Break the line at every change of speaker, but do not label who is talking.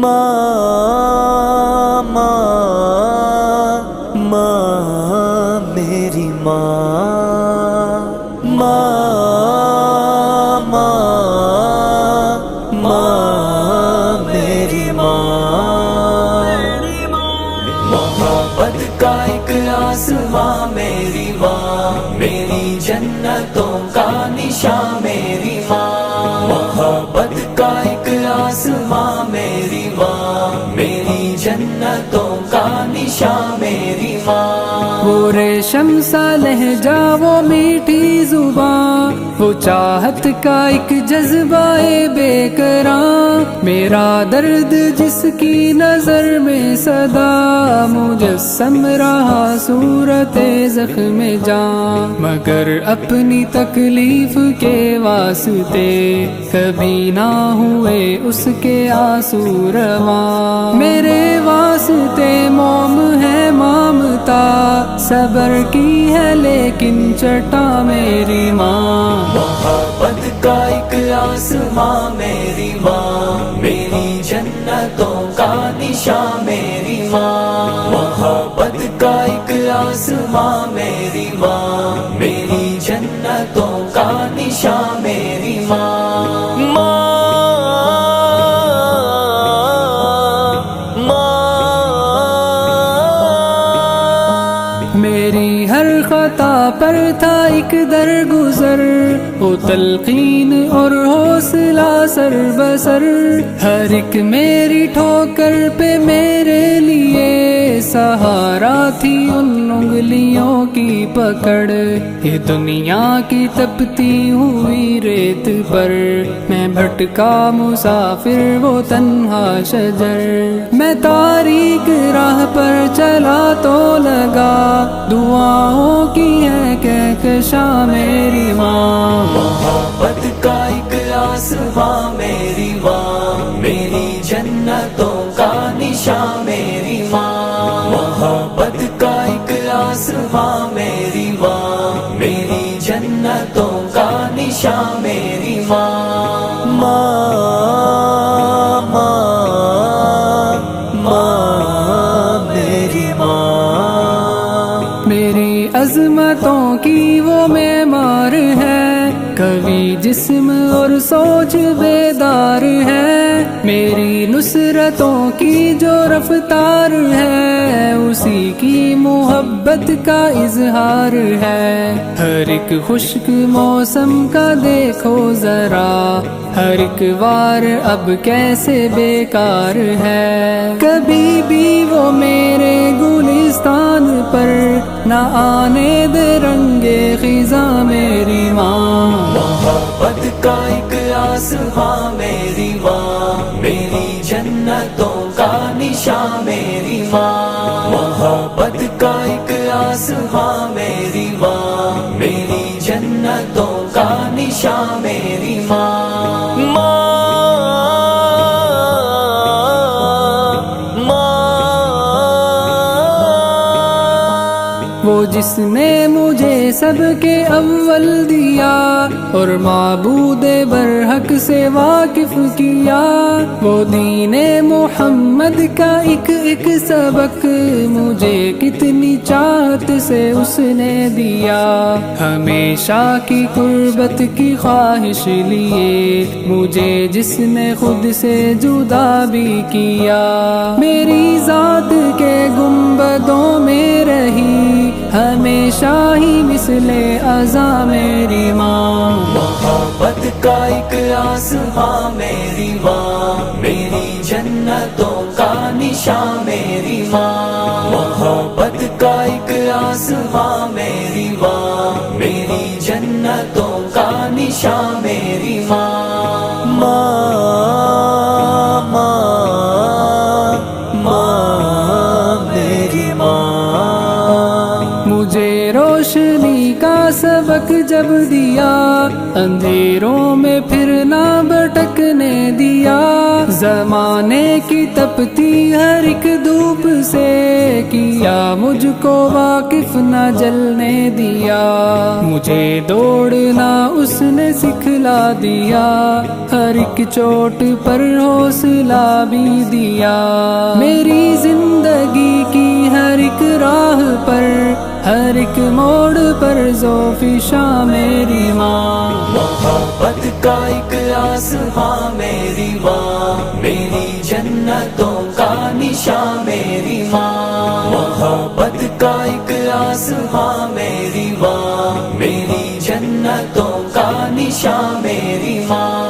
ماں ماں ماں میری ماں، ماں ماں ماں میری ماں، محبت کا ایک آسماں میری ماں، میری جنتوں کا نشان میری ماں، محبت کا ایک آسماں میری ماں، میری جنتوں کا نشان میری ماں،
وہ ریشم سا لہجہ، وہ میٹھی زباں، وہ چاہت کا ایک جذبہ بے قرار، میرا درد جس کی نظر میں صدا، مجسم رہا صورت زخم جاں، مگر اپنی تکلیف کے واسطے کبھی نہ ہوئے اس کے آنسو رواں، میرے واسطے موم ہے مامتا، صبر کی ہے لیکن چٹا میری ماں،
محبت کا ایک آسماں میری ماں، میری جنتوں کا نشان میری ماں، محبت کا ایک آسماں میری ماں، میری جنتوں کا نشان میری ماں،
میری ہر خطا پر تھا ایک درگزر، وہ تلقین اور حوصلہ سر بسر، ہر ایک میری ٹھوکر پہ میرے لیے سہارا تھی ان انگلیوں کی پکڑ، یہ دنیا کی تپتی ہوئی ریت پر میں بھٹکا مسافر وہ تنہا شجر، میں تاریک راہ پر چلا تو لگا دعاؤں کی ہے کہکشاں میری ماں،
محبت کا ایک آسماں میری ماں، میری جنتوں کا نشان میری ماں، محبت کا ایک آسماں میری ماں، میری جنتوں کا نشان میری ماں، ماں ماں ماں میری ماں،
میری عظمتوں کی وہ معمار ہے، کبھی جسم اور سوچ بیدار ہے، میری نصرتوں کی جو رفتار ہے اسی کی محبت کا اظہار ہے، ہر ایک خشک موسم کا دیکھو ذرا، ہر ایک وار اب کیسے بیکار ہے، کبھی بھی وہ میرے گلستان پر نہ آنے دے رنگے خزاں میری ماں،
محبت کا ایک آسماں میری ماں، میری جنتوں کا نشان میری ماں، محبت کا ایک آسماں میری ماں، میری جنتوں کا نشان میری ماں،
وہ جس نے مجھے سب کے اول دیا اور معبود برحق سے واقف کیا، وہ دین محمد کا ایک ایک سبق مجھے کتنی چاہت سے اس نے دیا، ہمیشہ کی قربت کی خواہش لیے مجھے جس نے خود سے جدا بھی کیا، میری ذات کے گنبدوں میں رہی ہمیشہ ہی مثل اذاں میری ماں،
محبت کا ایک آسماں میری ماں، میری جنتوں کا نشان میری ماں، محبت کا ایک آسماں میری ماں، میری جنتوں کا نشان میری ماں، ماں ماں ماں میری ماں،
مجھے روشنی کا سبق جب دیا اندھیروں میں پھر نہ بھٹکنے دیا، زمانے کی تپتی ہر ایک دھوپ سے کیا مجھ کو واقف نہ جلنے دیا، مجھے دوڑنا اس نے سکھلا دیا، ہر ایک چوٹ پر حوصلہ بھی دیا، میری زندگی کی ہر ایک راہ پر ہر ایک موڑ پر ذوفشاں میری ماں،
محبت کا ایک آسماں میری ماں، میری جنتوں کا نشاں میری ماں، محبت کا ایک آسماں میری ماں، میری جنتوں کا نشاں میری ماں۔